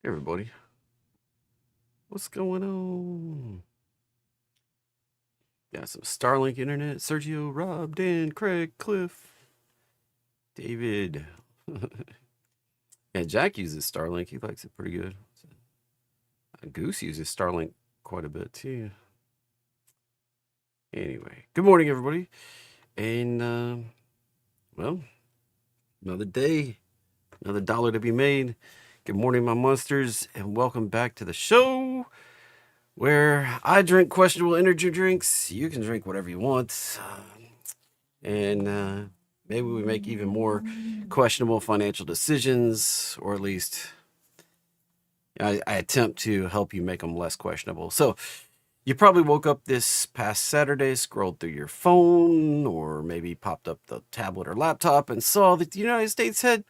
Hey everybody, what's going on? Got some Starlink internet. Sergio, Rob, Dan, Craig, Cliff, David. Yeah, Jack uses Starlink. He likes it pretty good. Goose uses Starlink quite a bit too. Anyway, good morning, everybody. And, well, another day, another dollar to be made. Good morning, my monsters, and welcome back to the show where I drink questionable energy drinks. You can drink whatever you want. And maybe we make even more questionable financial decisions, or at least I attempt to help you make them less questionable. So you probably woke up this past Saturday, scrolled through your phone, or maybe popped up the tablet or laptop and saw that the United States had,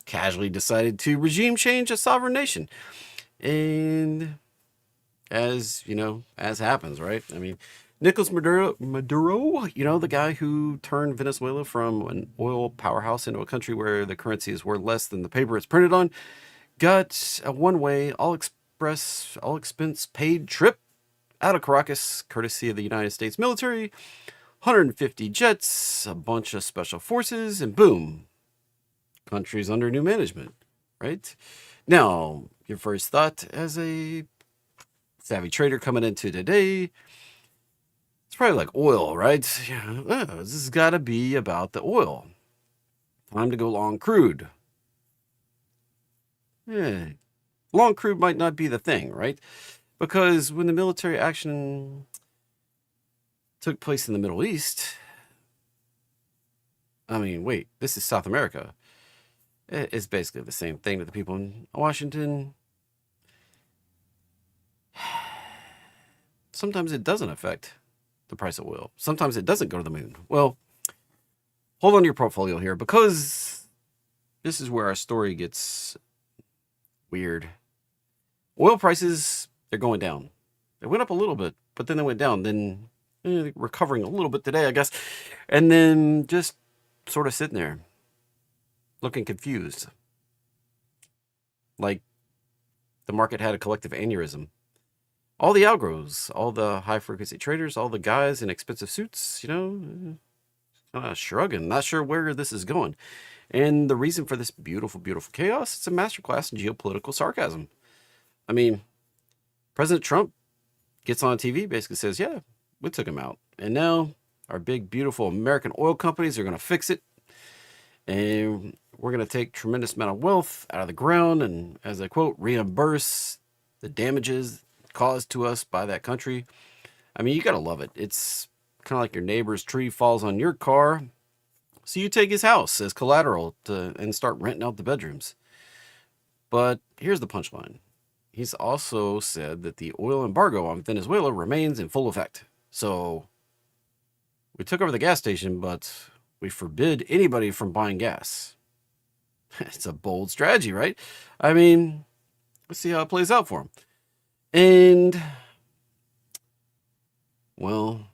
casually decided to regime change a sovereign nation. And as happens, right? I mean, Nicolas Maduro, the guy who turned Venezuela from an oil powerhouse into a country where the currency is worth less than the paper it's printed on, got a one-way, all-express, all-expense paid trip out of Caracas, courtesy of the United States military, 150 jets, a bunch of special forces, and boom, country's under new management, right? Now, your first thought as a savvy trader coming into today, it's probably like oil, right? Yeah, this has got to be about the oil. Time to go long crude. Yeah, long crude might not be the thing, right? Because when the military action took place in the Middle East, I mean, wait, this is South America. It's basically the same thing to the people in Washington. Sometimes it doesn't affect the price of oil. Sometimes it doesn't go to the moon. Well, hold on to your portfolio here because this is where our story gets weird. Oil prices, they're going down. They went up a little bit, but then they went down. Then recovering a little bit today, I guess. And then just sort of sitting there, looking confused. Like the market had a collective aneurysm. All the algos, all the high frequency traders, all the guys in expensive suits, kind of shrugging, not sure where this is going. And the reason for this beautiful, beautiful chaos, it's a masterclass in geopolitical sarcasm. I mean, President Trump gets on TV, basically says, yeah, we took him out. And now our big, beautiful American oil companies are going to fix it. And we're going to take tremendous amount of wealth out of the ground and, as I quote, reimburse the damages caused to us by that country. I mean, you got to love it. It's kind of like your neighbor's tree falls on your car. So you take his house as collateral and start renting out the bedrooms. But here's the punchline. He's also said that the oil embargo on Venezuela remains in full effect. So we took over the gas station, but we forbid anybody from buying gas. It's a bold strategy, right? I mean, let's see how it plays out for him. And, well,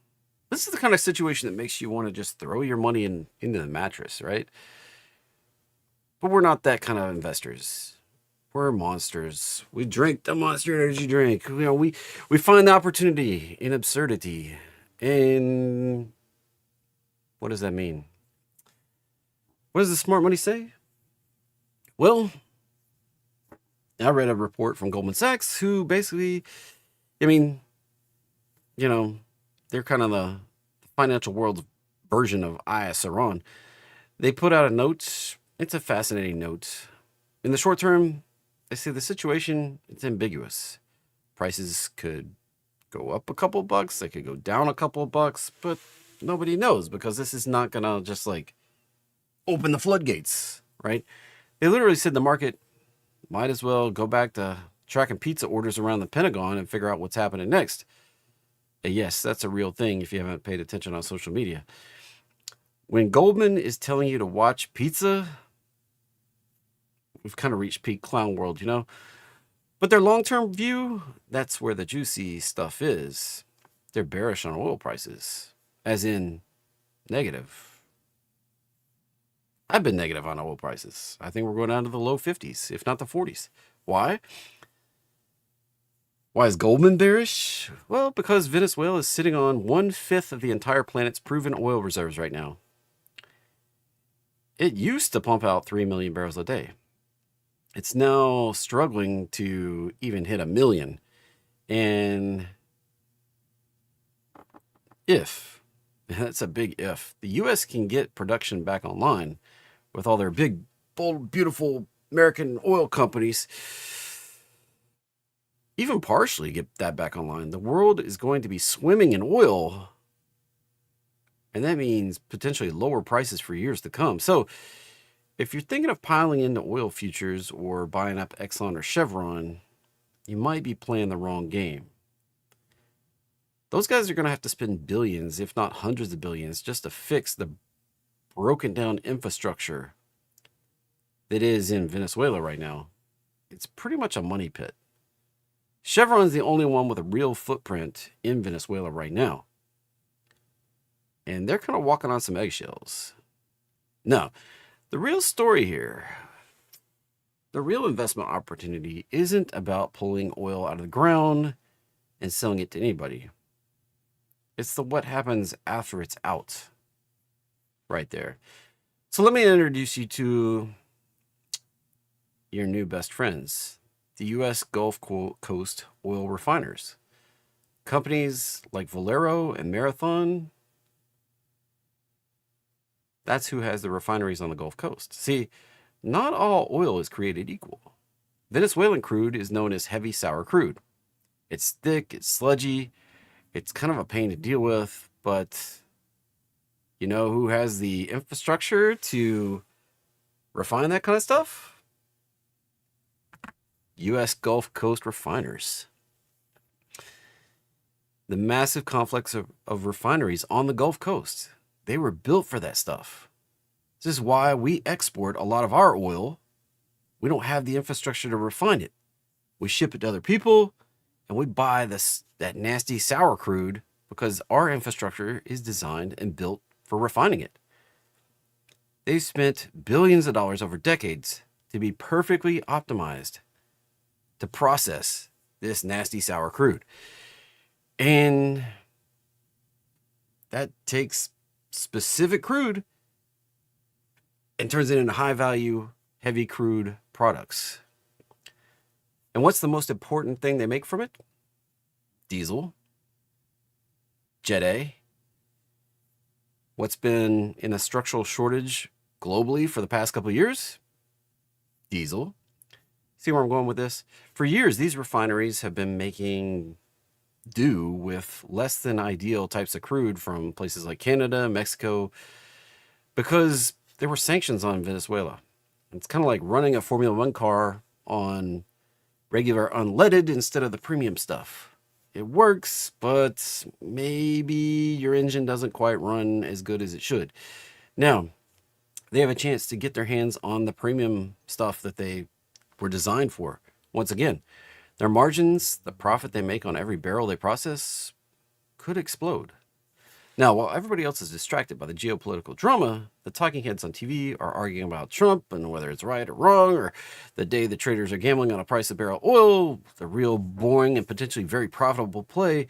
this is the kind of situation that makes you want to just throw your money into the mattress, right? But we're not that kind of investors. We're monsters. We drink the Monster Energy drink. We find the opportunity in absurdity. And what does that mean? What does the smart money say? Well, I read a report from Goldman Sachs who basically, I mean, they're kind of the financial world's version of IS Iran. They put out a note. It's a fascinating note. In the short term, they say the situation, it's ambiguous. Prices could go up a couple bucks, they could go down a couple bucks, but nobody knows because this is not going to just like open the floodgates, right? They literally said the market might as well go back to tracking pizza orders around the Pentagon and figure out what's happening next. And yes, that's a real thing if you haven't paid attention on social media. When Goldman is telling you to watch pizza, we've kind of reached peak clown world, But their long-term view, that's where the juicy stuff is. They're bearish on oil prices, as in negative. I've been negative on oil prices. I think we're going down to the low 50s, if not the 40s. Why? Why is Goldman bearish? Well, because Venezuela is sitting on 1/5 of the entire planet's proven oil reserves right now. It used to pump out 3 million barrels a day. It's now struggling to even hit 1 million. And if, that's a big if, the U.S. can get production back online with all their big, bold, beautiful American oil companies, even partially get that back online, the world is going to be swimming in oil. And that means potentially lower prices for years to come. So if you're thinking of piling into oil futures or buying up Exxon or Chevron, you might be playing the wrong game. Those guys are going to have to spend billions, if not hundreds of billions, just to fix the broken down infrastructure that is in Venezuela right now. It's pretty much a money pit. Chevron's the only one with a real footprint in Venezuela right now. And they're kind of walking on some eggshells. Now, the real story here, the real investment opportunity isn't about pulling oil out of the ground and selling it to anybody. It's the what happens after it's out right there. So let me introduce you to your new best friends, the U.S. Gulf Coast oil refiners. Companies like Valero and Marathon, that's who has the refineries on the Gulf Coast. See, not all oil is created equal. Venezuelan crude is known as heavy sour crude. It's thick, it's sludgy, it's kind of a pain to deal with, but you know who has the infrastructure to refine that kind of stuff? U.S. Gulf Coast refiners. The massive complex of refineries on the Gulf Coast. They were built for that stuff. This is why we export a lot of our oil. We don't have the infrastructure to refine it. We ship it to other people, and we buy that nasty sour crude because our infrastructure is designed and built for refining it. They've spent billions of dollars over decades to be perfectly optimized to process this nasty sour crude. And that takes specific crude and turns it into high value, heavy crude products. And what's the most important thing they make from it? Diesel, Jet A. What's been in a structural shortage globally for the past couple of years? Diesel. See where I'm going with this? For years, these refineries have been making do with less than ideal types of crude from places like Canada, Mexico, because there were sanctions on Venezuela. It's kind of like running a Formula One car on regular unleaded instead of the premium stuff. It works, but maybe your engine doesn't quite run as good as it should. Now, they have a chance to get their hands on the premium stuff that they were designed for. Once again, their margins, the profit they make on every barrel they process, could explode. Now, while everybody else is distracted by the geopolitical drama, the talking heads on TV are arguing about Trump and whether it's right or wrong, or the day the traders are gambling on a price of barrel oil. The real boring and potentially very profitable play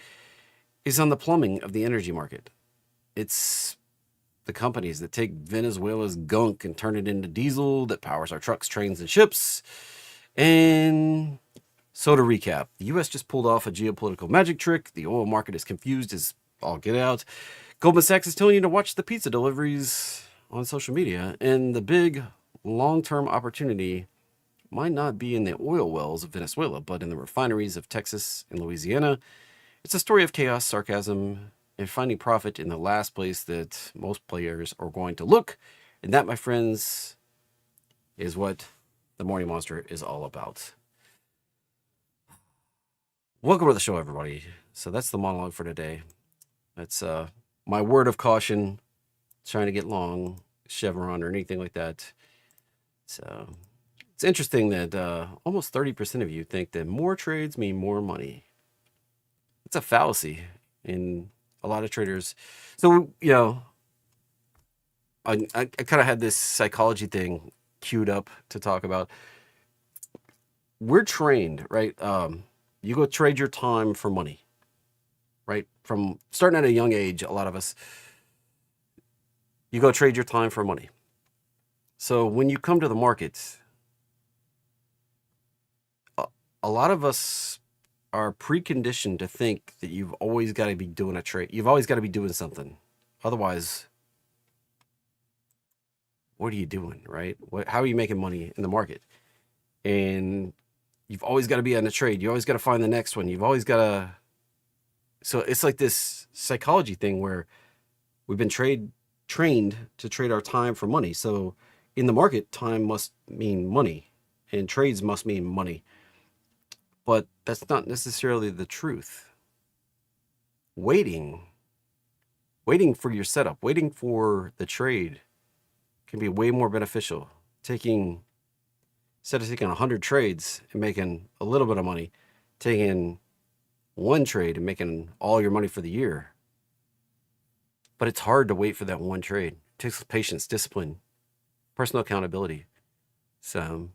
is on the plumbing of the energy market. It's the companies that take Venezuela's gunk and turn it into diesel that powers our trucks, trains, and ships. And so to recap, the U.S. just pulled off a geopolitical magic trick. The oil market is confused as all get out. Goldman Sachs is telling you to watch the pizza deliveries on social media. And the big long-term opportunity might not be in the oil wells of Venezuela, but in the refineries of Texas and Louisiana. It's a story of chaos, sarcasm, and finding profit in the last place that most players are going to look. And that, my friends, is what the Morning Monster is all about. Welcome to the show, everybody. So that's the monologue for today. That's my word of caution, trying to get long Chevron or anything like that. So it's interesting that almost 30% of you think that more trades mean more money. It's a fallacy in a lot of traders. So, you know, I kind of had this psychology thing queued up to talk about. we're trained, right? You go trade your time for money, right? From starting at a young age, a lot of us, you go trade your time for money. So when you come to the markets, a lot of us are preconditioned to think that you've always got to be doing a trade. You've always got to be doing something. Otherwise, what are you doing, right? How are you making money in the market? And you've always got to be on a trade. You always got to find the next one. You've always got to. So it's like this psychology thing where we've been trained to trade our time for money. So in the market, time must mean money, and trades must mean money. But that's not necessarily the truth. Waiting for your setup, waiting for the trade can be way more beneficial. Instead of taking 100 trades and making a little bit of money, taking one trade and making all your money for the year. But it's hard to wait for that one trade. It takes patience, discipline, personal accountability. So,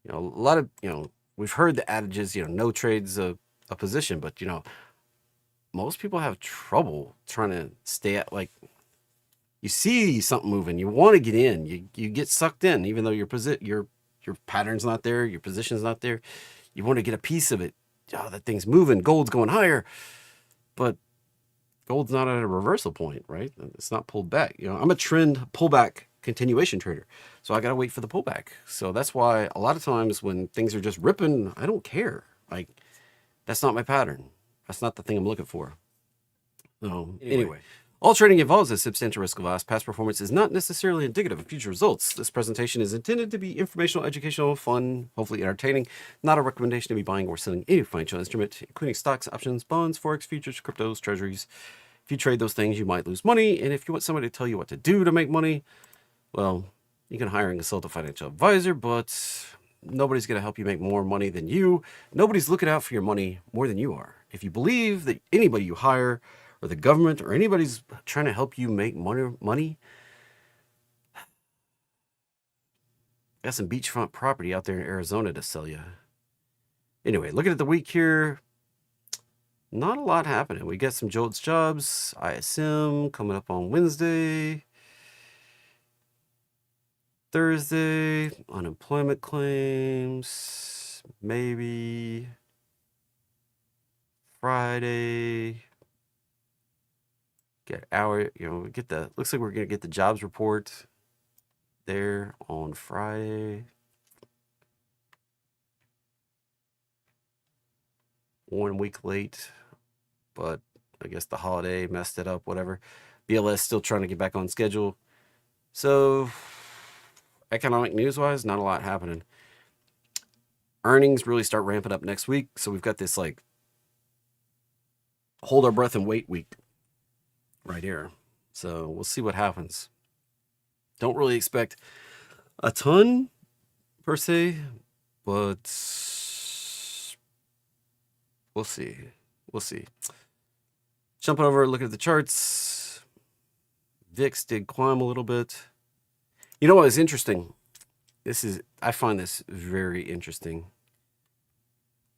a lot of, we've heard the adages, no trade's a position, but, most people have trouble trying to stay at, like, you see something moving, you want to get in, you get sucked in, even though your pattern's not there, your position's not there. You want to get a piece of it. Oh, that thing's moving, gold's going higher, but gold's not at a reversal point, right? It's not pulled back. I'm a trend pullback continuation trader, so I got to wait for the pullback. So that's why a lot of times when things are just ripping, I don't care. Like, that's not my pattern. That's not the thing I'm looking for. Anyway, all trading involves a substantial risk of loss. Past performance is not necessarily indicative of future results. This presentation is intended to be informational, educational, fun, hopefully entertaining, not a recommendation to be buying or selling any financial instrument, including stocks, options, bonds, forex, futures, cryptos, treasuries. If you trade those things, you might lose money. And if you want somebody to tell you what to do to make money, well, you can hire and consult a financial advisor, but nobody's going to help you make more money than you. Nobody's looking out for your money more than you are. If you believe that anybody you hire or the government or anybody's trying to help you make money, got some beachfront property out there in Arizona to sell you. Anyway, looking at the week here, not a lot happening. We got some JOLTS jobs, ISM coming up on Wednesday. Thursday, unemployment claims, maybe. Friday, looks like we're going to get the jobs report there on Friday. 1 week late, but I guess the holiday messed it up, whatever. BLS still trying to get back on schedule. So, economic news-wise, not a lot happening. Earnings really start ramping up next week, so we've got this, like, hold our breath and wait week right here. So we'll see what happens. Don't really expect a ton per se, but we'll see. Jumping over, looking at the charts. VIX did climb a little bit. You know what is interesting? I find this very interesting.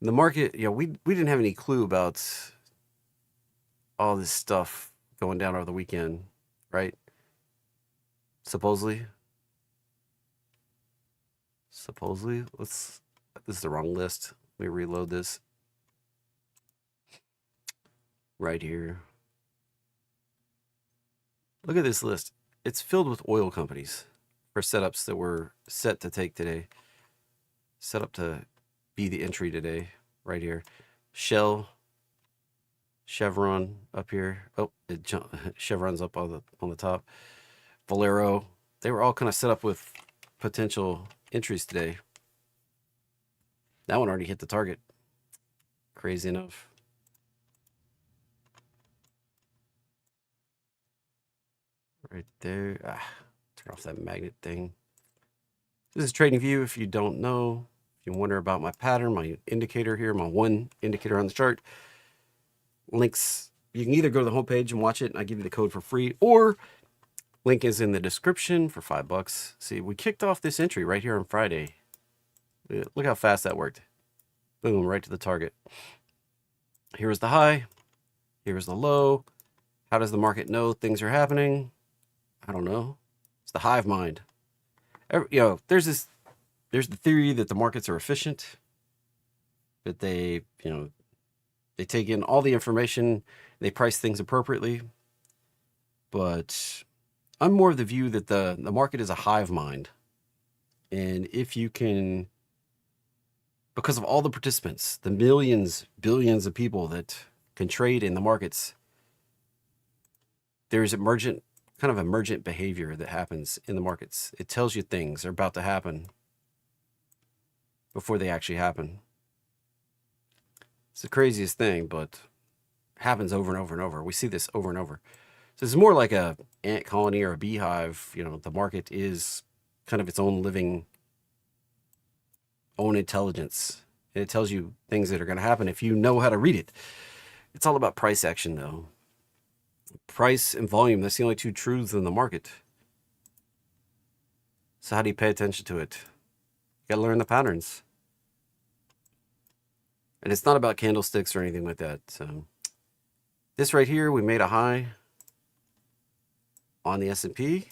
The market, we didn't have any clue about all this stuff going down over the weekend, right? Supposedly. This is the wrong list. Let me reload this. Right here. Look at this list. It's filled with oil companies for setups that were set to take today. Set up to be the entry today, right here. Shell, Chevron up here. Oh, Chevron's up on the top. Valero. They were all kind of set up with potential entries today. That one already hit the target. Crazy enough. Right there. Turn off that magnet thing. This is TradingView. If you don't know, if you wonder about my pattern, my indicator here, my one indicator on the chart, links, you can either go to the homepage and watch it and I give you the code for free, or link is in the description for $5. See, we kicked off this entry right here on Friday. Look how fast that worked. Boom, right to the target. Here's the high. Here's the low. How does the market know things are happening? I don't know. It's the hive mind. There's the theory that the markets are efficient, that they take in all the information, they price things appropriately. But I'm more of the view that the market is a hive mind. And if you can, because of all the participants, the millions, billions of people that can trade in the markets, there's kind of emergent behavior that happens in the markets. It tells you things are about to happen before they actually happen. It's the craziest thing, but happens over and over and over. We see this over and over. So it's more like a ant colony or a beehive. The market is kind of its own living, own intelligence. And it tells you things that are going to happen if you know how to read it. It's all about price action, though. Price and volume, that's the only two truths in the market. So how do you pay attention to it? You got to learn the patterns. And it's not about candlesticks or anything like that. So this right here, we made a high on the S&P.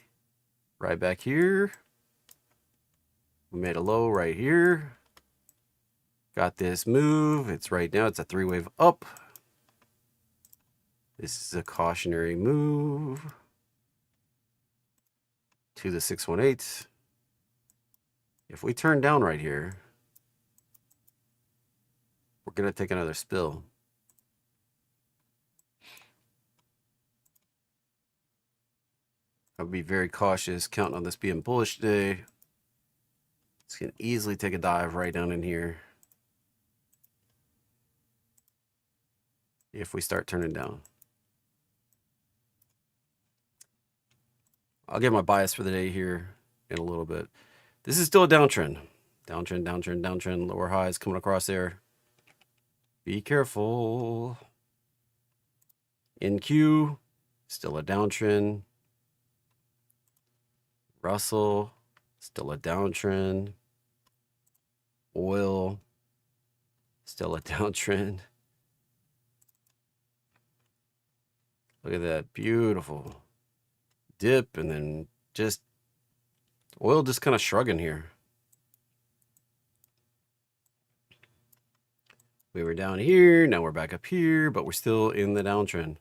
Right back here. We made a low right here. Got this move. It's right now. It's a three-wave up. This is a cautionary move to the 618. If we turn down right here, we're going to take another spill. I would be very cautious counting on this being bullish today. It's going to easily take a dive right down in here if we start turning down. I'll get my bias for the day here in a little bit. This is still a downtrend. Downtrend, downtrend, downtrend. Lower highs coming across there. Be careful. NQ, still a downtrend. Russell, still a downtrend. Oil, still a downtrend. Look at that beautiful dip, and then just oil just kind of shrugging here. We were down here, now we're back up here, but we're still in the downtrend.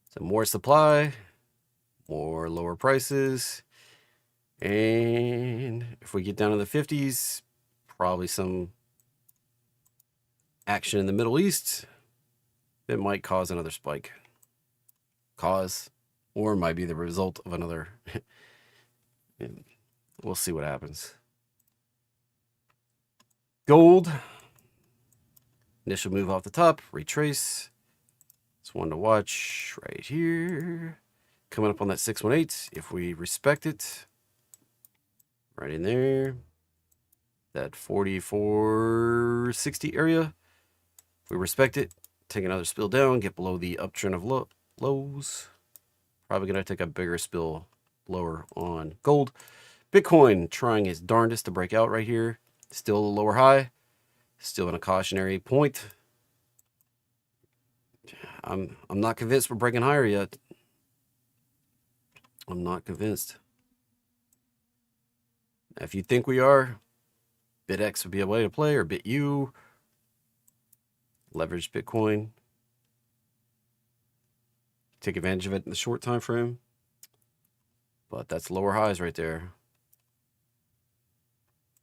So more supply, more lower prices, and if we get down to the 50s, probably some action in the Middle East that might cause another spike. Or might be the result of another. We'll see what happens. Gold. Initial move off the top. Retrace. It's one to watch right here. Coming up on that 618. If we respect it. Right in there. That 44.60 area. If we respect it. Take another spill down. Get below the uptrend of lows. Probably going to take a bigger spill lower on gold. Bitcoin trying his darndest to break out right here. Still a lower high. Still in a cautionary point. I'm not convinced we're breaking higher yet. I'm not convinced. If you think we are, BitX would be a way to play, or BitU. Leverage Bitcoin. Take advantage of it in the short time frame. But that's lower highs right there.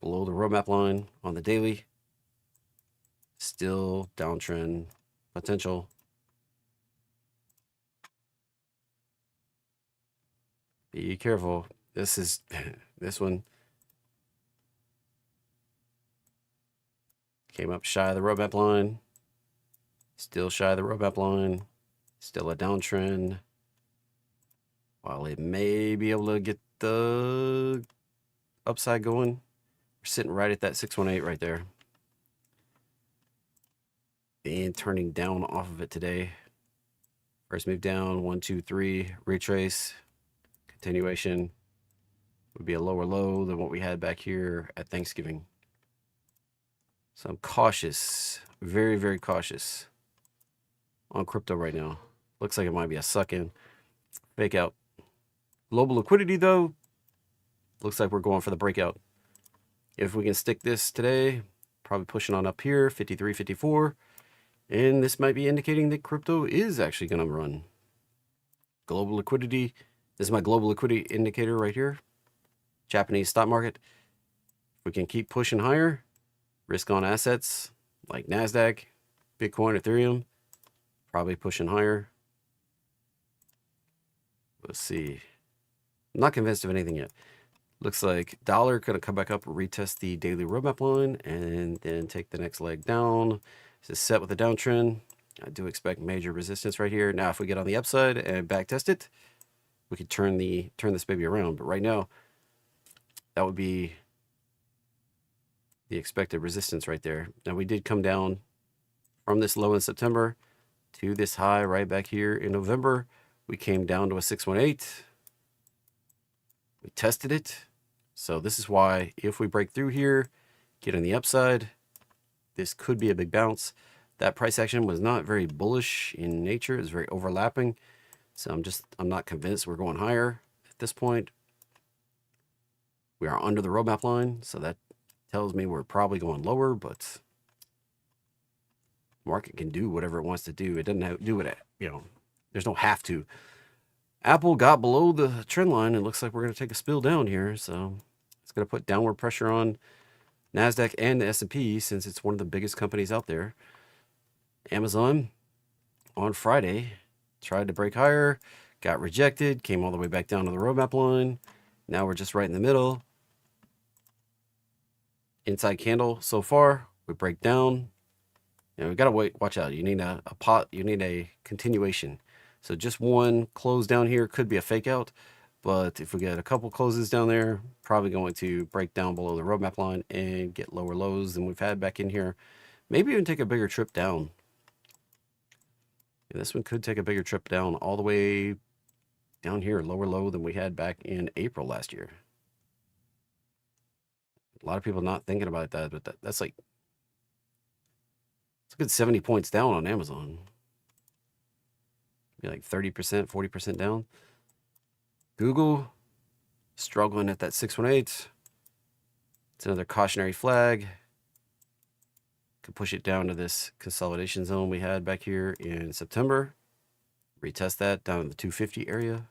Below the roadmap line on the daily. Still downtrend potential. Be careful. This one came up shy of the roadmap line. Still shy of the roadmap line. Still a downtrend. While it may be able to get the upside going, we're sitting right at that 618 right there. And turning down off of it today. First move down, 1, 2, 3, retrace. Continuation would be a lower low than what we had back here at Thanksgiving. So I'm cautious, very, very cautious on crypto right now. Looks like it might be a suck in, fake out. Global liquidity though, looks like we're going for the breakout. If we can stick this today, probably pushing on up here, 53, 54. And this might be indicating that crypto is actually going to run. Global liquidity. This is my global liquidity indicator right here. Japanese stock market. If we can keep pushing higher, risk on assets like NASDAQ, Bitcoin, Ethereum, probably pushing higher. Let's see. I'm not convinced of anything yet. Looks like dollar going to come back up, retest the daily roadmap line, and then take the next leg down. This is set with a downtrend. I do expect major resistance right here. Now, if we get on the upside and back test it, we could turn this baby around. But right now, that would be the expected resistance right there. Now, we did come down from this low in September to this high right back here in November. We came down to a 618. We tested it. So this is why if we break through here, get on the upside, this could be a big bounce. That price action was not very bullish in nature. It's very overlapping. So I'm not convinced we're going higher at this point. We are under the roadmap line, so that tells me we're probably going lower, but market can do whatever it wants to do. It doesn't have to do it, there's no have to. Apple got below the trend line. It looks like we're going to take a spill down here, so it's going to put downward pressure on NASDAQ and the S&P since it's one of the biggest companies out there. Amazon on Friday tried to break higher, got rejected, came all the way back down to the roadmap line. Now we're just right in the middle. Inside candle so far, we break down. We got to watch out. You need you need a continuation. So just one close down here could be a fake out, but if we get a couple closes down there, probably going to break down below the roadmap line and get lower lows than we've had back in here. Maybe even take a bigger trip down. And this one could take a bigger trip down all the way down here, lower low than we had back in April last year. A lot of people not thinking about that, but that's like, it's a good 70 points down on Amazon. Be like 30%, 40% down. Google struggling at that 618. It's another cautionary flag. Could push it down to this consolidation zone we had back here in September. Retest that down in the 250 area.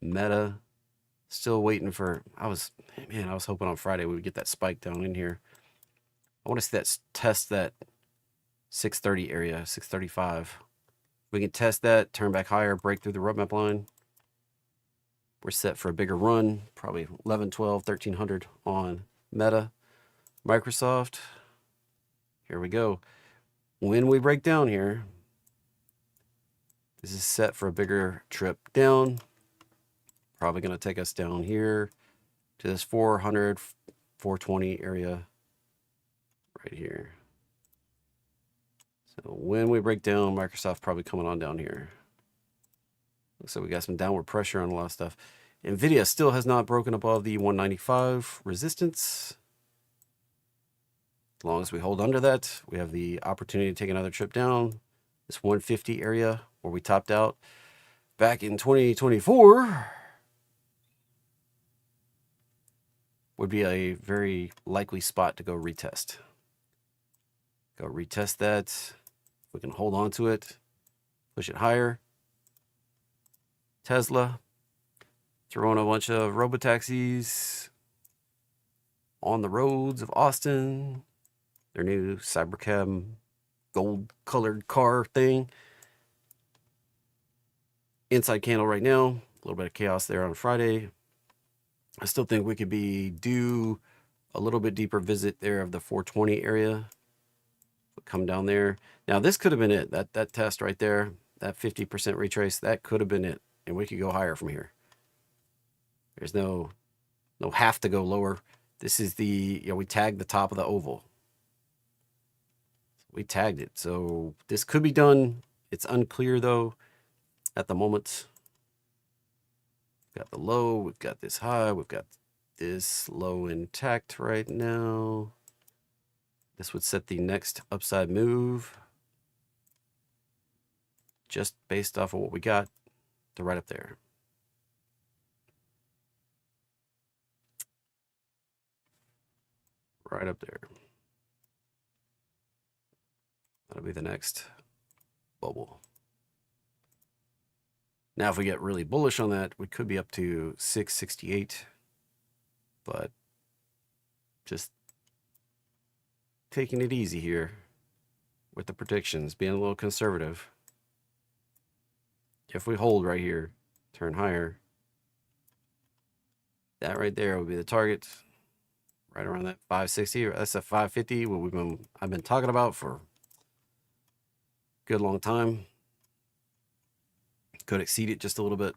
Meta, still waiting for, I was hoping on Friday we would get that spike down in here. I want to see that test that 630 area, 635. We can test that, turn back higher, break through the roadmap line. We're set for a bigger run, probably 11, 12, 1300 on Meta. Microsoft, here we go. When we break down here, this is set for a bigger trip down. Probably going to take us down here to this 400, 420 area right here. So when we break down, Microsoft probably coming on down here. Looks like we got some downward pressure on a lot of stuff. NVIDIA still has not broken above the 195 resistance. As long as we hold under that, we have the opportunity to take another trip down. This 150 area where we topped out back in 2024 would be a very likely spot to go retest. Go retest that. If we can hold on to it, push it higher. Tesla, throwing a bunch of robotaxis on the roads of Austin. Their new Cybercab gold-colored car thing. Inside candle right now. A little bit of chaos there on Friday. I still think we could be due a little bit deeper visit there of the 420 area. Come down there. Now, this could have been it. That test right there, that 50% retrace, that could have been it. And we could go higher from here. There's no have to go lower. This is the, we tagged the top of the oval. We tagged it. So this could be done. It's unclear, though, at the moment. We've got the low. We've got this high. We've got this low intact right now. This would set the next upside move just based off of what we got to right up there. Right up there. That'll be the next bubble. Now, if we get really bullish on that, we could be up to 668, but just taking it easy here with the predictions, being a little conservative. If we hold right here, turn higher, that right there will be the target, right around that 560. That's a 550, what I've been talking about for a good long time. Could exceed it just a little bit,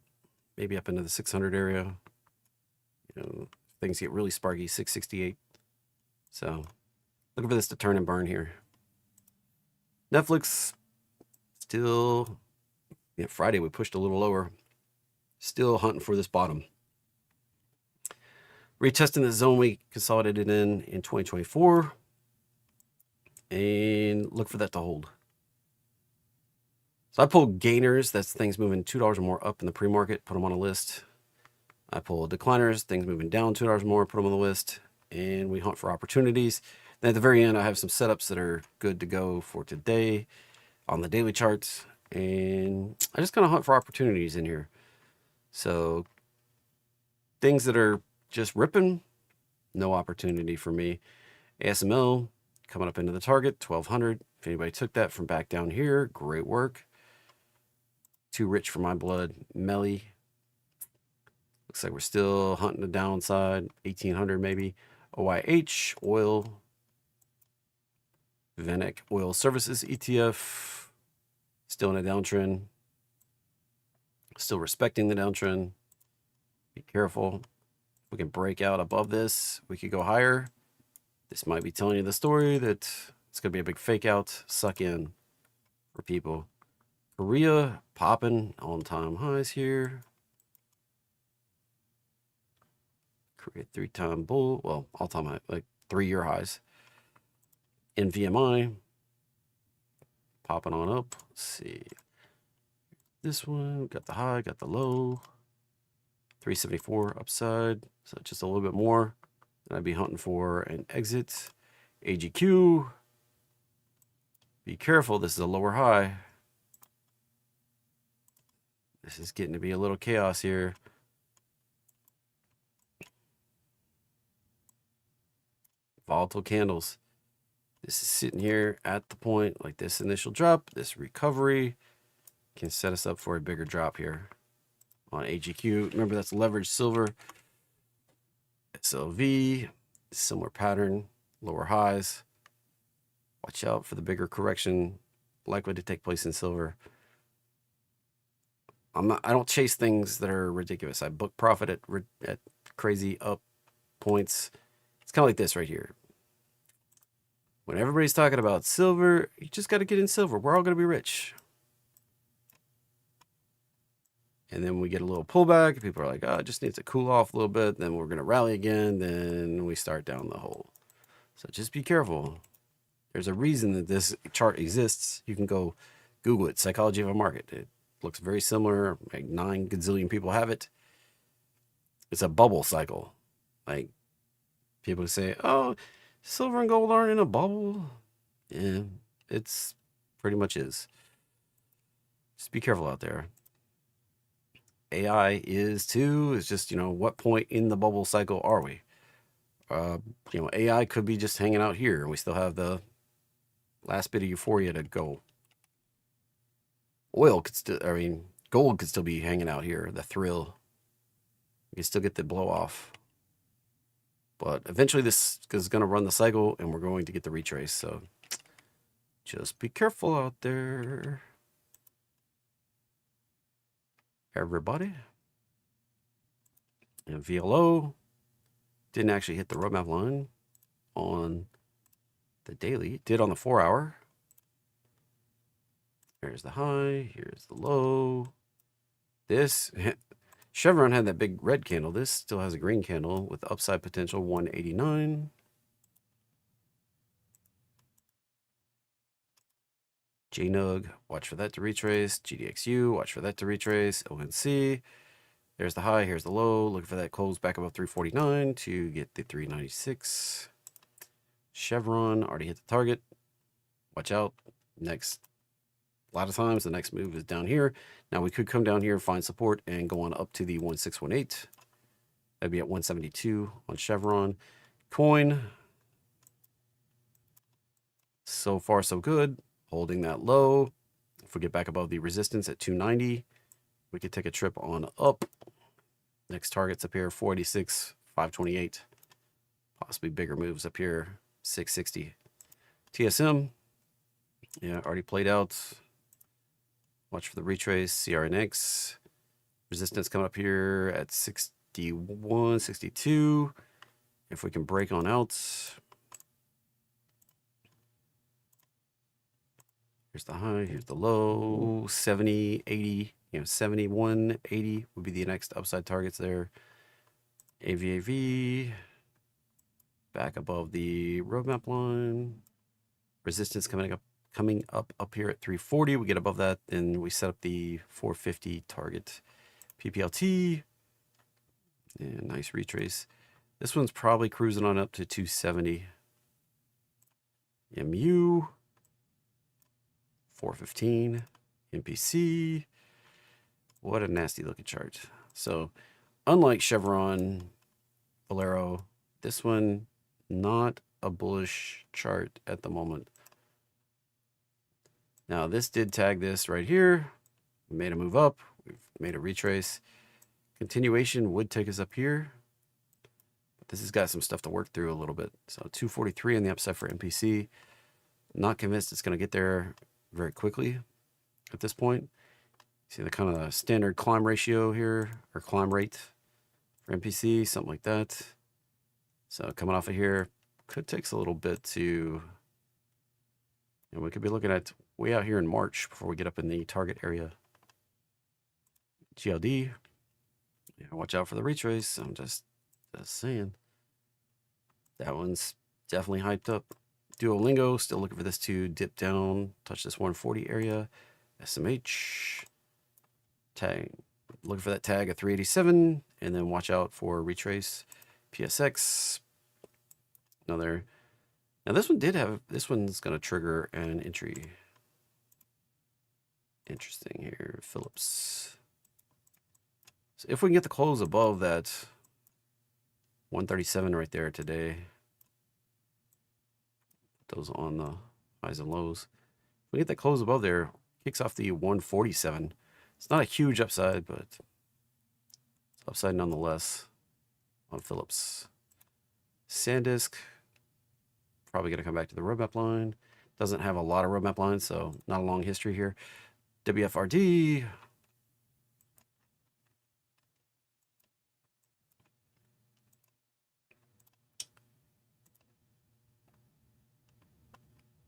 maybe up into the 600 area. You know, things get really sparky, 668. So looking for this to turn and burn here. Netflix still, Friday we pushed a little lower. Still hunting for this bottom. Retesting the zone we consolidated in 2024. And look for that to hold. So I pulled gainers, that's things moving $2 or more up in the pre-market, put them on a list. I pull decliners, things moving down $2 or more, put them on the list. And we hunt for opportunities. Then at the very end, I have some setups that are good to go for today on the daily charts. And I just kind of hunt for opportunities in here. So things that are just ripping, no opportunity for me. ASML coming up into the target, 1200. If anybody took that from back down here, great work. Too rich for my blood. Melly. Looks like we're still hunting the downside. 1800 maybe. OIH, oil. VanEck Oil Services ETF. Still in a downtrend. Still respecting the downtrend. Be careful. If we can break out above this, we could go higher. This might be telling you the story that it's going to be a big fake out, suck in for people. Korea popping on-time highs here. Korea 3-time bull, well, all-time high, like 3-year highs. NVMI popping on up. Let's see. This one, got the high, got the low. 374 upside, so just a little bit more. And I'd be hunting for an exit. AGQ. Be careful, this is a lower high. This is getting to be a little chaos here. Volatile candles. This is sitting here at the point, like this initial drop, this recovery can set us up for a bigger drop here on AGQ. Remember, that's leveraged silver. SLV, similar pattern, lower highs. Watch out for the bigger correction likely to take place in silver. I don't chase things that are ridiculous. I book profit at crazy up points. It's kind of like this right here. When everybody's talking about silver, you just got to get in silver. We're all going to be rich. And then we get a little pullback. And people are like, oh, it just needs to cool off a little bit. Then we're going to rally again. Then we start down the hole. So just be careful. There's a reason that this chart exists. You can go Google it, Psychology of a Market. It looks very similar. Like 9 gazillion people have it. It's a bubble cycle. Like people say, oh, silver and gold aren't in a bubble. Yeah, it's pretty much is. Just be careful out there. AI is too. It's just, what point in the bubble cycle are we? AI could be just hanging out here and we still have the last bit of euphoria to go. Gold could still be hanging out here, the thrill. You can still get the blow off. But eventually this is going to run the cycle and we're going to get the retrace. So just be careful out there, everybody. And VLO didn't actually hit the roadmap line on the daily. It did on the 4-hour. Here's the high. Here's the low. This Chevron had that big red candle. This still has a green candle with upside potential 189. JNUG, watch for that to retrace. GDXU, watch for that to retrace. ONC, there's the high, here's the low. Looking for that close back above 349 to get the 396. Chevron, already hit the target. Watch out. Next, a lot of times the next move is down here. Now we could come down here, find support, and go on up to the 1618. That'd be at 172 on Chevron. Coin, so far so good. Holding that low. If we get back above the resistance at 290, we could take a trip on up. Next target's up here, 486, 528. Possibly bigger moves up here, 660. TSM, yeah, already played out. Watch for the retrace. CRNX, resistance coming up here at 61, 62. If we can break on out. Here's the high, here's the low, 70, 80, 71, 80 would be the next upside targets there. AVAV, back above the roadmap line. Resistance coming up here at 340. We get above that, then we set up the 450 target. PPLT, yeah, nice retrace. This one's probably cruising on up to 270. MU, 415. MPC, what a nasty looking chart. So unlike Chevron, Valero, this one not a bullish chart at the moment. Now this did tag this right here. We made a move up. We've made a retrace. Continuation would take us up here. But this has got some stuff to work through a little bit. So 243 on the upside for MPC. Not convinced it's going to get there very quickly at this point. See the kind of standard climb ratio here, or climb rate for MPC, something like that. So coming off of here, could take a little bit to, and we could be looking at way out here in March before we get up in the target area. GLD, yeah, watch out for the retrace. I'm just saying. That one's definitely hyped up. Duolingo, still looking for this to dip down, touch this 140 area. SMH, tag, looking for that tag at 387, and then watch out for retrace. PSX, another. Now this one did have, this one's going to trigger an entry. Interesting here, Phillips. So if we can get the close above that 137 right there today, those on the highs and lows. If we get that close above there, kicks off the 147. It's not a huge upside, but it's upside nonetheless on Phillips. SanDisk, probably going to come back to the roadmap line. Doesn't have a lot of roadmap lines, so not a long history here. WFRD.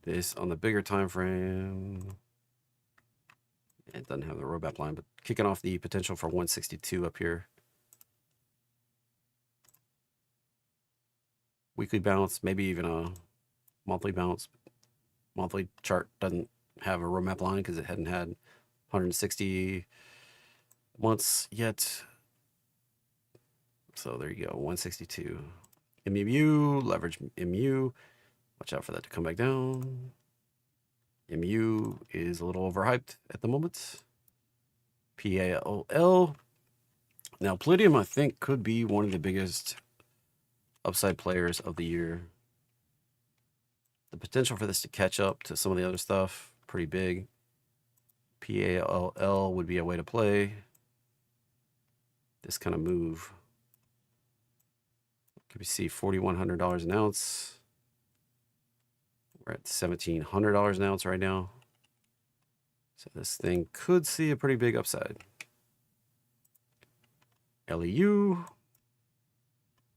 This on the bigger time frame. It doesn't have the roadmap line, but kicking off the potential for 162 up here. Weekly bounce, maybe even a monthly bounce. Monthly chart doesn't have a roadmap line because it hadn't had 160 months yet. So there you go, 162. MU, leverage MU. Watch out for that to come back down. MU is a little overhyped at the moment. PALL. Now, Palladium, I think, could be one of the biggest upside players of the year. The potential for this to catch up to some of the other stuff, pretty big. PALL would be a way to play this kind of move. Could we see $4,100 an ounce? We're at $1,700 an ounce right now. So this thing could see a pretty big upside. LEU,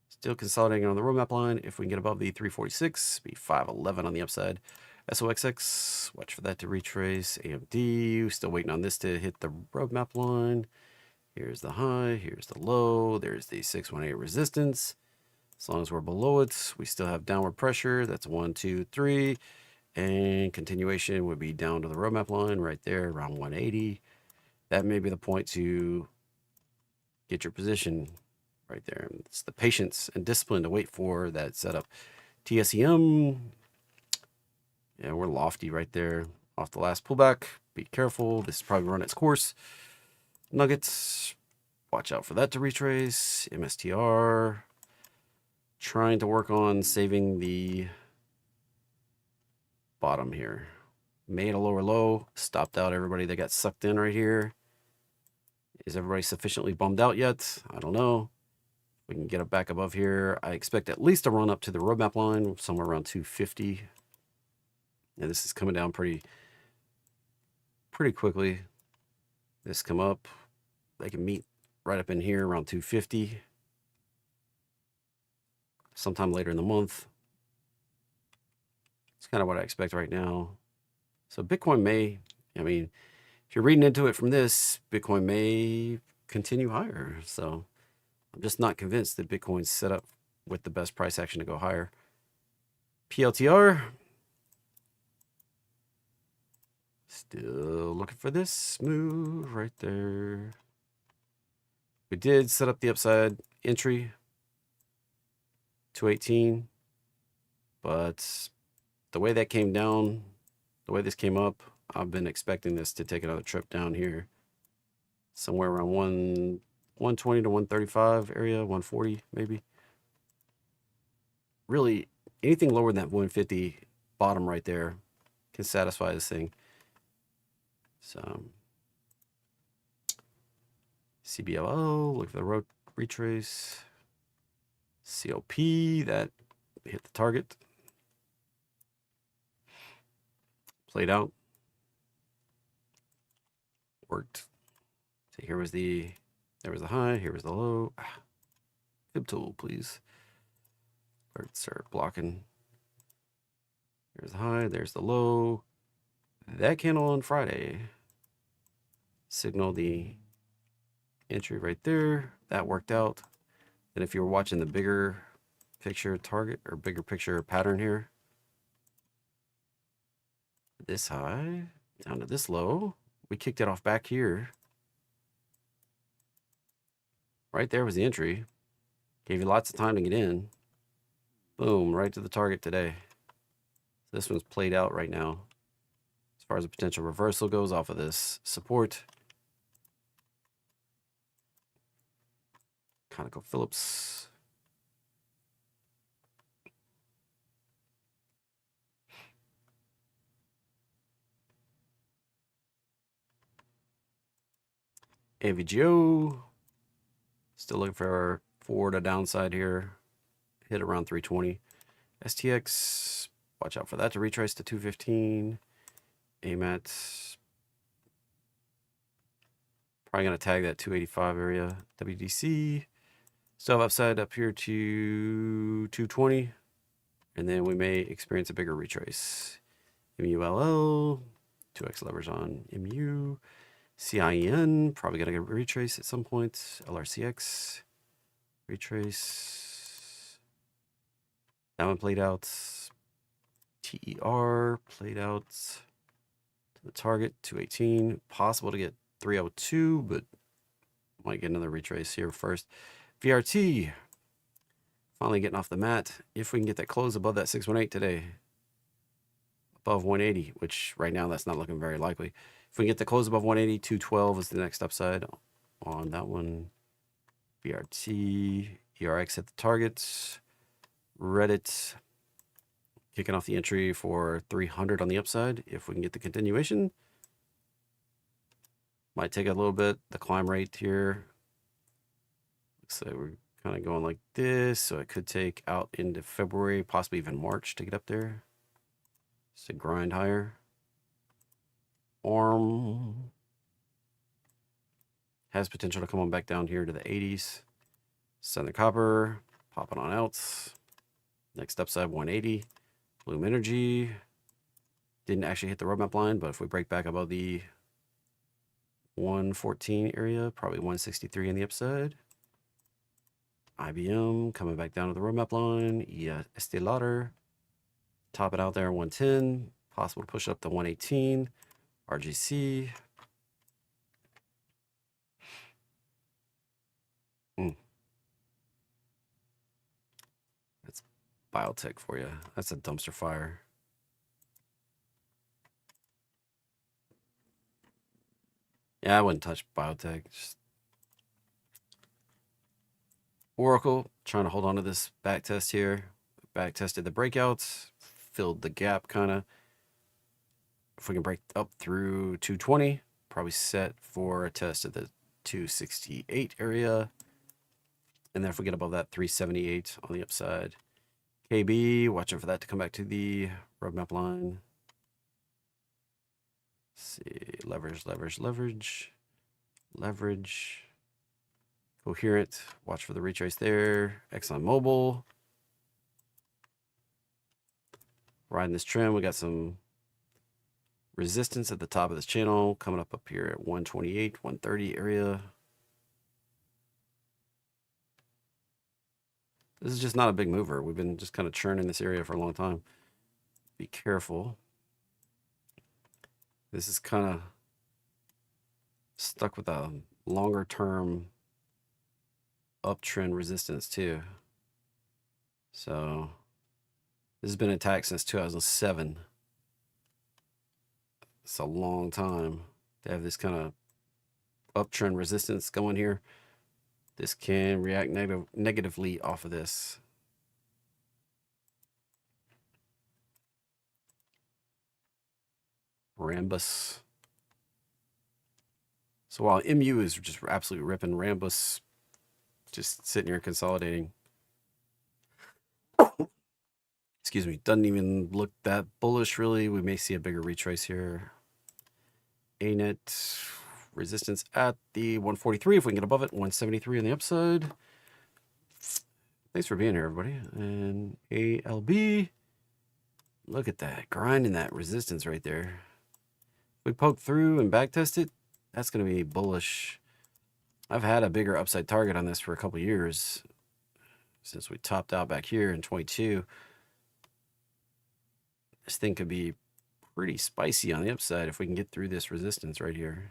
still consolidating on the roadmap line. If we can get above the 346, be 511 on the upside. SOXX, watch for that to retrace. AMD, still waiting on this to hit the roadmap line. Here's the high, here's the low, there's the 618 resistance. As long as we're below it, we still have downward pressure. That's 1, 2, 3. And continuation would be down to the roadmap line right there around 180. That may be the point to get your position right there. It's the patience and discipline to wait for that setup. TSEM, yeah, we're lofty right there off the last pullback. Be careful. This is probably run its course. Nuggets, watch out for that to retrace. MSTR, trying to work on saving the bottom here. Made a lower low, stopped out everybody that got sucked in right here. Is everybody sufficiently bummed out yet? I don't know. We can get it back above here. I expect at least a run up to the roadmap line, somewhere around 250. And this is coming down pretty quickly. This come up. They can meet right up in here around 250. Sometime later in the month. It's kind of what I expect right now. So Bitcoin may, I mean, if you're reading into it from this, Bitcoin may continue higher. So I'm just not convinced that Bitcoin's set up with the best price action to go higher. PLTR. Still looking for this move right there. We did set up the upside entry, 218. But the way that came down, the way this came up, I've been expecting this to take another trip down here. Somewhere around 120 to 135 area, 140 maybe. Really, anything lower than that 150 bottom right there can satisfy this thing. So, CBLO, look for the road retrace. COP, that hit the target. Played out. Worked. So here was there was the high, here was the low. Fib tool, please. Start blocking. There's the high, there's the low. That candle on Friday signaled the entry right there. That worked out. And if you were watching the bigger picture target or bigger picture pattern here, this high down to this low, we kicked it off back here. Right there was the entry. Gave you lots of time to get in. Boom, right to the target today. This one's played out right now. As far as a potential reversal goes off of this support. ConocoPhillips. AVGO. Still looking for forward a downside here. Hit around 320. STX. Watch out for that to retrace to 215. AMAT. Probably going to tag that 285 area. WDC. Still have upside up here to 220. And then we may experience a bigger retrace. MULL. 2x levers on MU. CIN. Probably going to get a retrace at some point. LRCX. Retrace. That one played out. TER played out to the target, 218. Possible to get 302, but might get another retrace here first. VRT finally getting off the mat. If we can get that close above that 618 today, above 180, which right now that's not looking very likely. If we can get the close above 180, 212 is the next upside on that one. VRT, ERX hit the targets. Reddit kicking off the entry for 300 on the upside. If we can get the continuation, might take a little bit. The climb rate here looks like we're kind of going like this, so it could take out into February, possibly even March to get up there. Just to grind higher. ARM has potential to come on back down here to the 80s. Southern Copper popping on out. Next upside 180. Bloom Energy didn't actually hit the roadmap line, but if we break back above the 114 area, probably 163 in the upside. IBM coming back down to the roadmap line. Yeah, Estee Lauder top it out there 110. Possible to push up to 118. RGC. That's biotech for you. That's a dumpster fire. Yeah, I wouldn't touch biotech. Just Oracle, trying to hold on to this back test here. Back tested the breakouts, filled the gap kind of. If we can break up through 220, probably set for a test at the 268 area. And then if we get above that 378 on the upside, KB, watching for that to come back to the roadmap line. Let's see, leverage. Coherent, watch for the retrace there. ExxonMobil. Riding this trend, we got some resistance at the top of this channel coming up here at 128, 130 area. This is just not a big mover. We've been just kind of churning this area for a long time. Be careful. This is kind of stuck with a longer term uptrend resistance too. So this has been attacked since 2007. It's a long time to have this kind of uptrend resistance going here. This can react negatively off of this. Rambus. So while MU is just absolutely ripping, Rambus just sitting here consolidating. Excuse me, doesn't even look that bullish really. We may see a bigger retrace here. ANET resistance at the 143 if we can get above it. 173 on the upside. Thanks for being here, everybody. And ALB, look at that, grinding that resistance right there. If we poke through and back test it, that's going to be bullish. I've had a bigger upside target on this for a couple years since we topped out back here in 22. This thing could be pretty spicy on the upside if we can get through this resistance right here.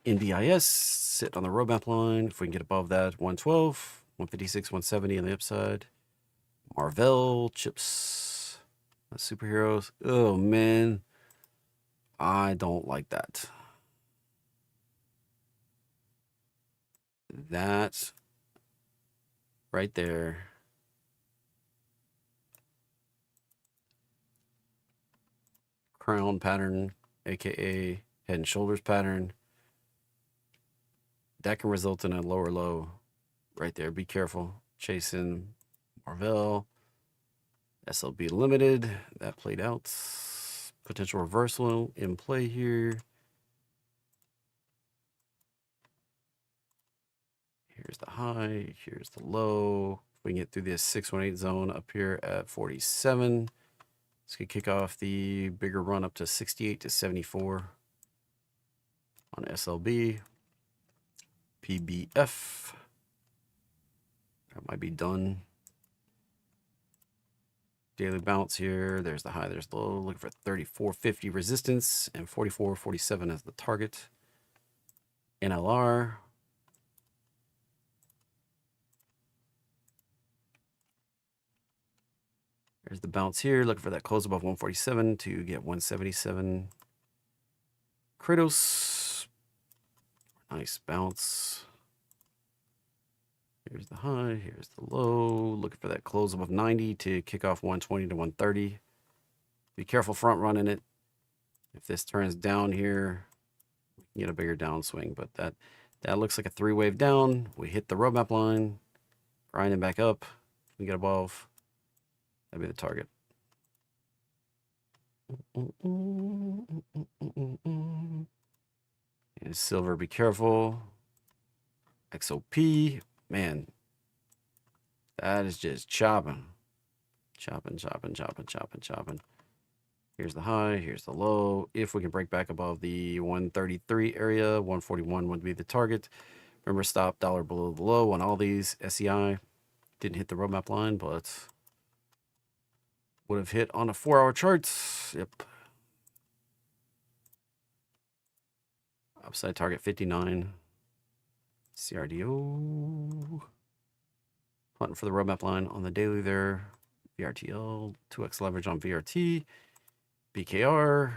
NVIS, sit on the roadmap line. If we can get above that, 112, 156, 170 on the upside. Marvell, chips, superheroes. Oh, man. I don't like that. That right there. Crown pattern, aka head and shoulders pattern. That can result in a lower low right there. Be careful. Chasing Marvell. SLB limited. That played out. Potential reversal in play here. Here's the high. Here's the low. If we can get through this 618 zone up here at 47. This could kick off the bigger run up to 68 to 74 on SLB. PBF. That might be done. Daily bounce here. There's the high, there's the low. Looking for 34.50 resistance and 44.47 as the target. NLR. There's the bounce here. Looking for that close above 147 to get 177. Kratos. Nice bounce. Here's the high. Here's the low. Looking for that close above 90 to kick off 120 to 130. Be careful front running it. If this turns down here, we can get a bigger downswing. But that looks like a three-wave down. We hit the roadmap line. Grinding back up. We get above. That'd be the target. And silver, be careful. XOP, man, that is just chopping. Chopping. Here's the high, here's the low. If we can break back above the 133 area, 141 would be the target. Remember, stop dollar below the low on all these SEI. Didn't hit the roadmap line, but would have hit on a 4-hour chart. Yep. Upside target 59. CRDO. Hunting for the roadmap line on the daily there. VRTL. 2x leverage on VRT. BKR.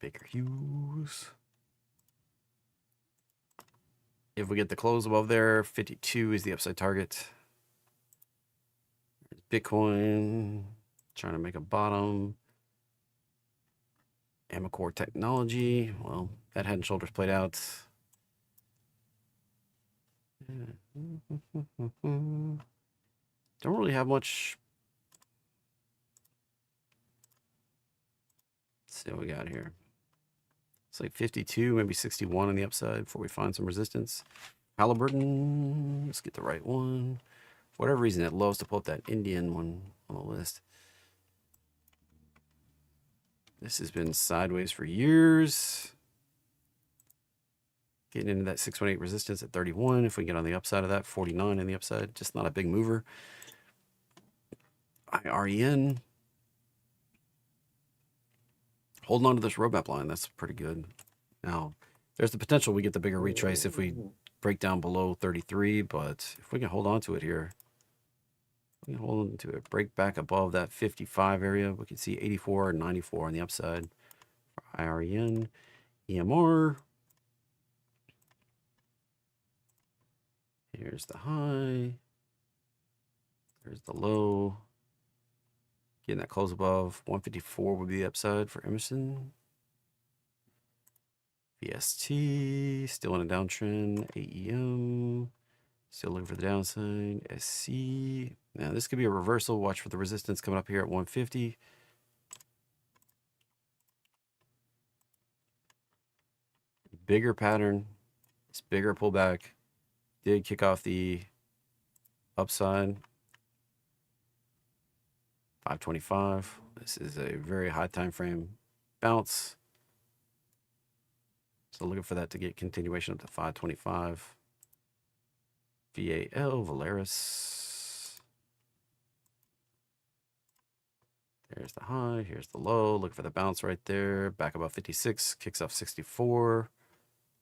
Baker Hughes. If we get the close above there, 52 is the upside target. Bitcoin. Trying to make a bottom. Amacor Technology. Well, that head and shoulders played out. Don't really have much. Let's see what we got here. It's like 52, maybe 61 on the upside before we find some resistance. Halliburton. Let's get the right one. For whatever reason, it loves to pull up that Indian one on the list. This has been sideways for years. Getting into that 618 resistance at 31. If we get on the upside of that, 49 on the upside. Just not a big mover. IREN. Holding on to this roadmap line. That's pretty good. Now, there's the potential we get the bigger retrace if we break down below 33. But if we can hold on to it here, we can hold on to it. Break back above that 55 area. We can see 84 and 94 on the upside for IREN. EMR. Here's the high. There's the low. Getting that close above 154 would be the upside for Emerson. VST, still in a downtrend. AEM, still looking for the downside. SC. Now, this could be a reversal. Watch for the resistance coming up here at 150. Bigger pattern. It's bigger pullback. Did kick off the upside. 525. This is a very high time frame bounce. So looking for that to get continuation up to 525. VAL, Valeris. There's the high. Here's the low. Look for the bounce right there. Back above 56. Kicks off 64.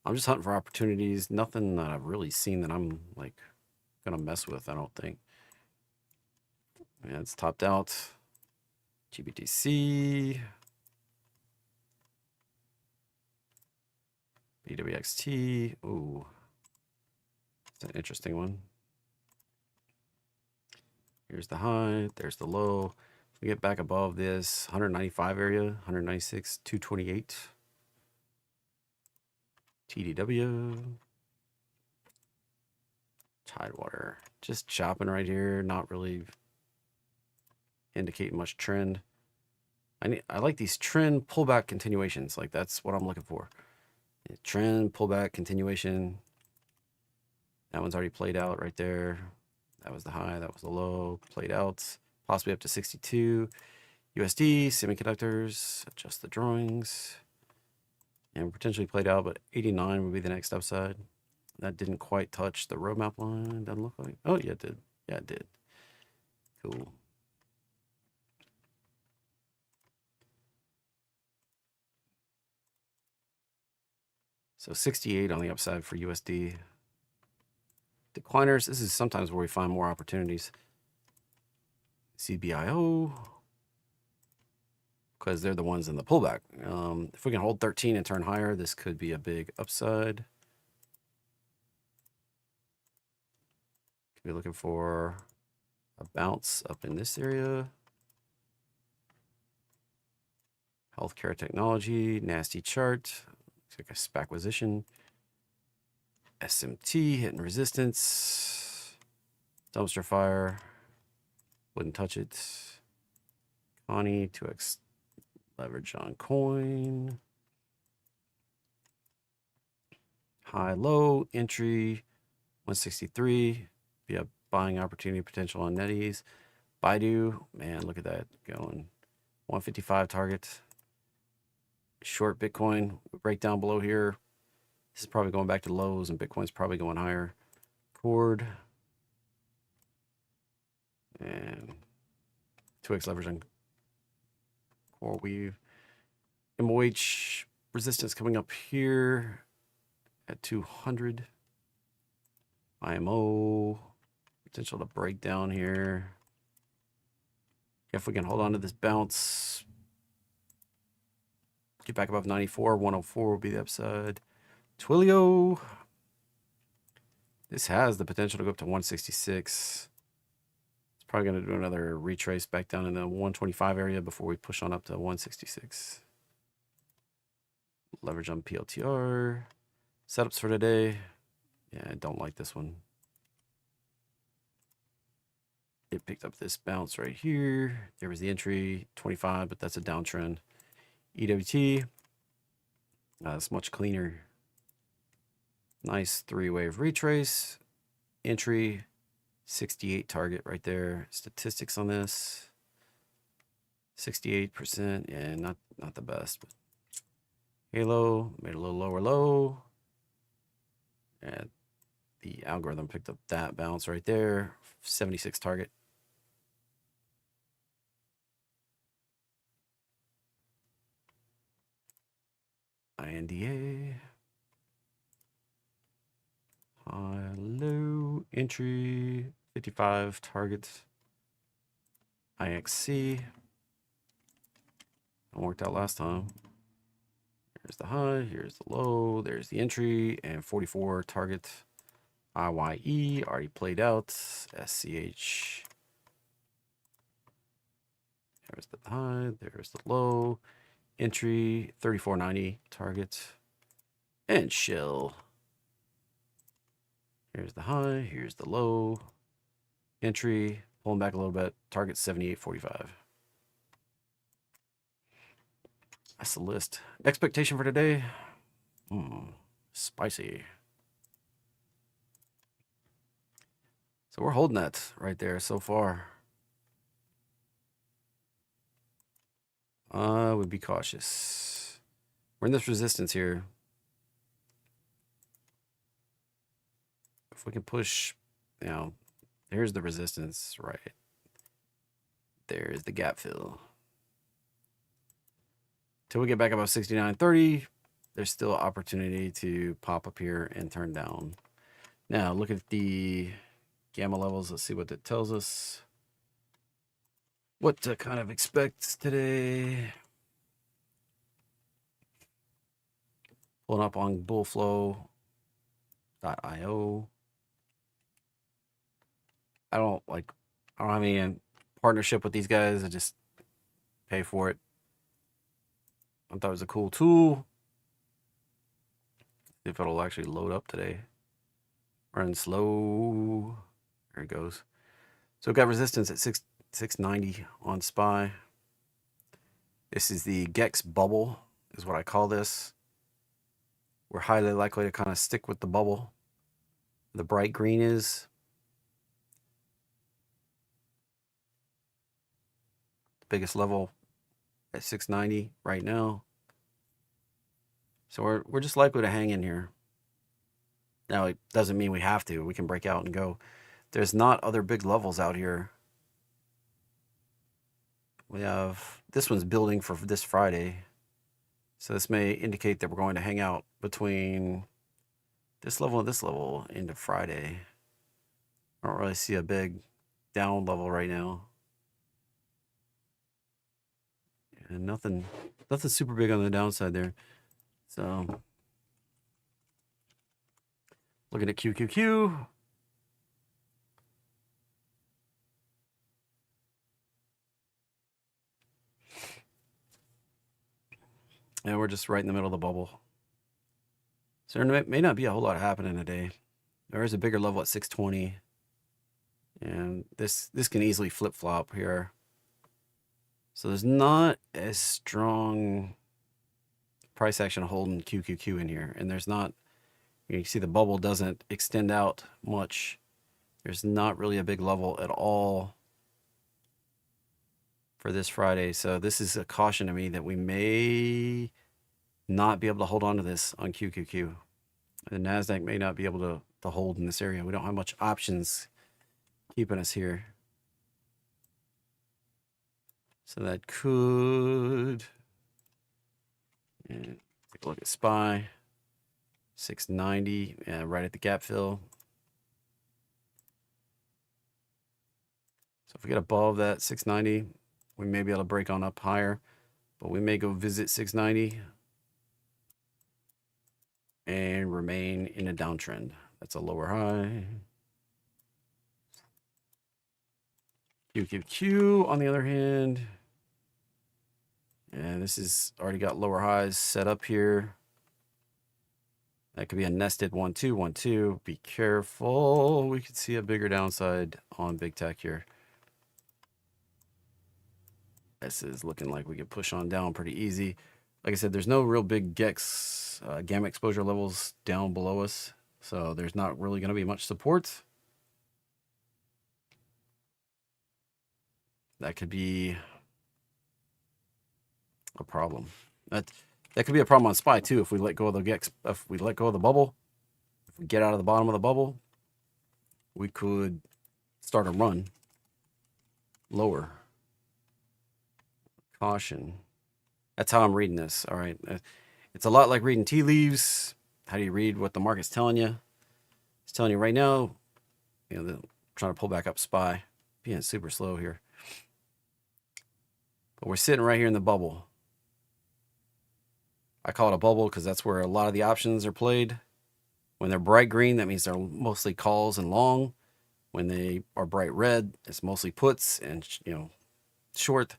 I'm just hunting for opportunities. Nothing that I've really seen that I'm like gonna mess with, I don't think. Yeah, it's topped out. GBTC. BWXT. Ooh. It's an interesting one. Here's the high. There's the low. If we get back above this 195 area, 196, 228. TDW. Tidewater. Just chopping right here. Not really indicating much trend. I like these trend pullback continuations. Like, that's what I'm looking for. Trend pullback continuation. That one's already played out right there. That was the high. That was the low. Played out. Possibly up to 62. USD, semiconductors. Adjust the drawings. And potentially played out, but 89 would be the next upside. That didn't quite touch the roadmap line. Doesn't look like. Oh, yeah, it did. Yeah, it did. Cool. So 68 on the upside for USD. Decliners, this is sometimes where we find more opportunities. CBIO, because they're the ones in the pullback. If we can hold 13 and turn higher, this could be a big upside. Could be looking for a bounce up in this area. Healthcare technology, nasty chart. Looks like a SPACquisition. SMT hitting resistance. Dumpster fire. Wouldn't touch it. Connie, 2x leverage on coin. High, low, entry, 163. Be a buying opportunity potential on NetEase. Baidu, man, look at that going. 155 target. Short Bitcoin. We break down below here. This is probably going back to lows, and Bitcoin's probably going higher. Cord. And 2x leverage on core weave. MOH resistance coming up here at 200. IMO potential to break down here. If we can hold on to this bounce, get back above 94, 104 will be the upside. Twilio. This has the potential to go up to 166. It's probably going to do another retrace back down in the 125 area before we push on up to 166. Leverage on PLTR. Setups for today. Yeah, I don't like this one. It picked up this bounce right here. There was the entry, 25, but that's a downtrend. EWT. It's much cleaner. Nice 3-wave retrace. Entry, 68 target right there. Statistics on this. 68%. Yeah, not the best. But Halo made a little lower low. And the algorithm picked up that bounce right there. 76 target. INDA. High, low, entry, 55 targets. IXC. That worked out last time. Here's the high, here's the low, there's the entry, and 44 target. IYE already played out. SCH. There's the high, there's the low. Entry, 34.90 target. And Shell. Here's the high, here's the low. Entry, pulling back a little bit. Target 78.45. That's the list. Expectation for today. Spicy. So we're holding that right there so far. I would be cautious. We're in this resistance here. If we can push, here's the resistance, right? There's the gap fill. Till we get back above 69.30, there's still opportunity to pop up here and turn down. Now, look at the gamma levels. Let's see what that tells us. What to kind of expect today. Pulling up on bullflow.io. I don't have any partnership with these guys. I just pay for it. I thought it was a cool tool. See if it'll actually load up today. Running slow. There it goes. So we've got resistance at 690 on SPY. This is the Gex bubble, is what I call this. We're highly likely to kind of stick with the bubble. The bright green is. The biggest level at 690 right now. So we're just likely to hang in here. Now, it doesn't mean we have to. We can break out and go. There's not other big levels out here. We have, this one's building for this Friday. So this may indicate that we're going to hang out between this level and this level into Friday. I don't really see a big down level right now. And nothing super big on the downside there. So looking at QQQ. And we're just right in the middle of the bubble. So there may not be a whole lot happening today. There is a bigger level at 620. And this can easily flip-flop here. So there's not as strong price action holding QQQ in here. And there's not, you can see the bubble doesn't extend out much. There's not really a big level at all for this Friday. So this is a caution to me that we may not be able to hold on to this on QQQ. The NASDAQ may not be able to hold in this area. We don't have much options keeping us here. So that could, and take a look at SPY, 690, right at the gap fill. So if we get above that 690, we may be able to break on up higher, but we may go visit 690 and remain in a downtrend. That's a lower high. QQQ on the other hand, and this is already got lower highs set up here. That could be a nested 1-2, 1-2. Be careful. We could see a bigger downside on big tech here. This is looking like we could push on down pretty easy. Like I said, there's no real big GEX gamma exposure levels down below us, so there's not really going to be much support. That could be a problem. That could be a problem on SPY too. If we let go of the GEX, if we let go of the bubble, if we get out of the bottom of the bubble, we could start a run lower. Caution. That's how I'm reading this. All right. It's a lot like reading tea leaves. How do you read what the market's telling you? It's telling you right now, trying to pull back up SPY, being super slow here. But we're sitting right here in the bubble. I call it a bubble because that's where a lot of the options are played. When they're bright green, that means they're mostly calls and long. When they are bright red, it's mostly puts and short.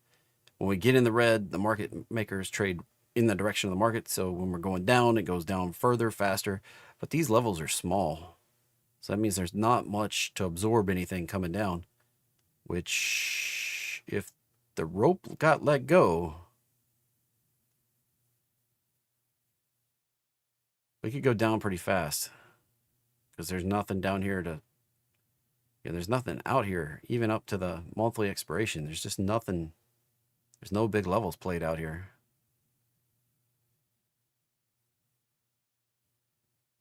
When we get in the red, the market makers trade in the direction of the market. So when we're going down, it goes down further, faster. But these levels are small. So that means there's not much to absorb anything coming down. Which, if the rope got let go, we could go down pretty fast. Because there's nothing down here to... there's nothing out here, even up to the monthly expiration. There's just nothing... There's no big levels played out here.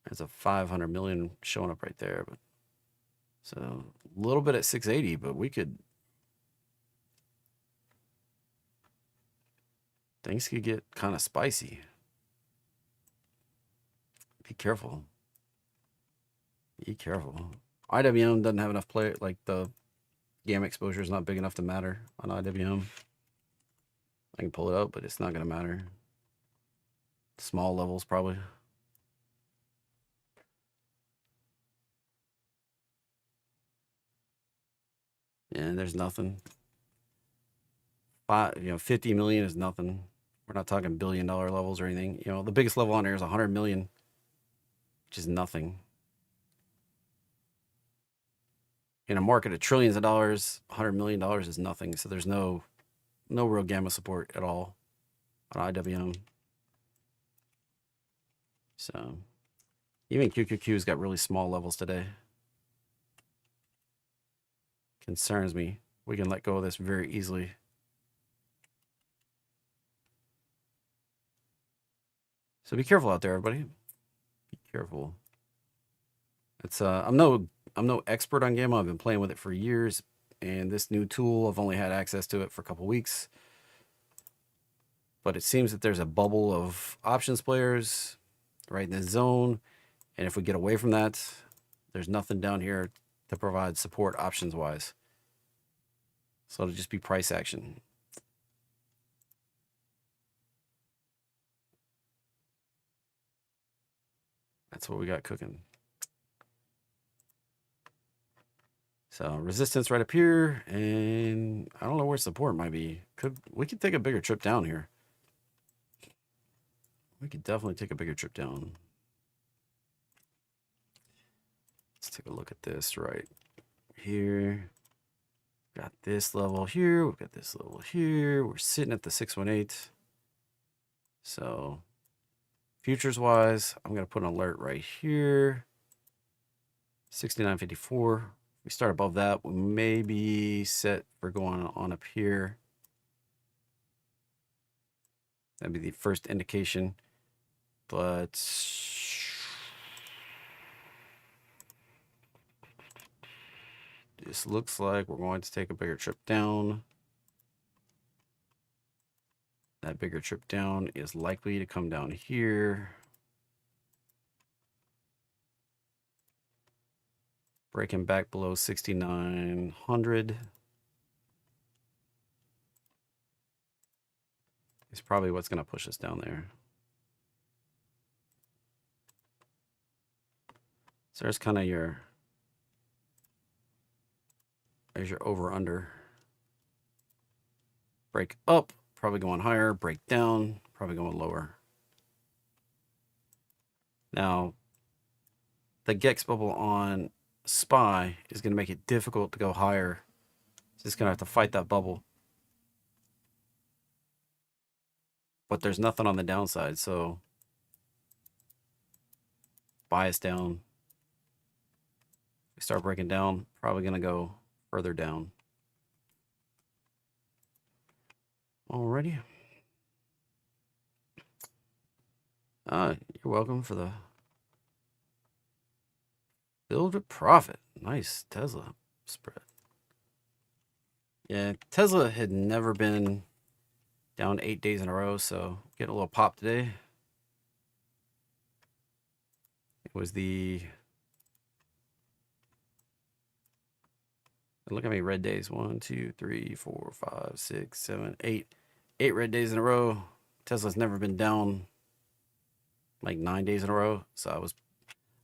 There's a 500 million showing up right there. But so a little bit at 680, but we could... Things could get kind of spicy. Be careful. Be careful. IWM doesn't have enough play. Like the gamma exposure is not big enough to matter on IWM. I can pull it up, but it's not going to matter. Small levels, probably. Yeah, there's nothing. 50 million is nothing. We're not talking billion-dollar levels or anything. The biggest level on there is 100 million, which is nothing. In a market of trillions of dollars, $100 million is nothing. So there's no real gamma support at all on IWM. So even QQQ's got really small levels today. Concerns me. We can let go of this very easily. So be careful out there, everybody. Be careful. It's I'm no expert on gamma. I've been playing with it for years, and this new tool, I've only had access to it for a couple weeks. But it seems that there's a bubble of options players right in this zone. And if we get away from that, there's nothing down here to provide support options-wise. So it'll just be price action. That's what we got cooking. So resistance right up here, and I don't know where support might be. We could take a bigger trip down here. We could definitely take a bigger trip down. Let's take a look at this right here. Got this level here. We've got this level here. We're sitting at the 618. So futures wise, I'm going to put an alert right here. 69.54. We start above that. We may be set for going on up here. That'd be the first indication. But this looks like we're going to take a bigger trip down. That bigger trip down is likely to come down here. Breaking back below 6,900 is probably what's going to push us down there. So there's kind of there's your over under. Break up, probably going higher. Break down, probably going lower. Now, the Gex bubble on SPY is going to make it difficult to go higher. It's just going to have to fight that bubble. But there's nothing on the downside, so bias down. We start breaking down, probably going to go further down. Alrighty. You're welcome for the build with profit. Nice Tesla spread. Yeah, Tesla had never been down 8 days in a row, so getting a little pop today. It was look how many red days. 1, 2, 3, 4, 5, 6, 7, 8. 8 red days in a row. Tesla's never been down like 9 days in a row. So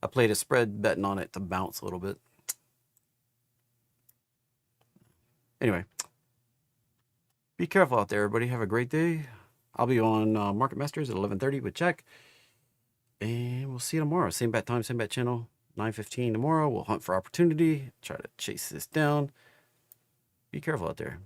I played a spread betting on it to bounce a little bit. Anyway, be careful out there, everybody. Have a great day. I'll be on Market Masters at 11:30 with Jack. And we'll see you tomorrow. Same bat time, same bat channel. 9:15 tomorrow. We'll hunt for opportunity. Try to chase this down. Be careful out there.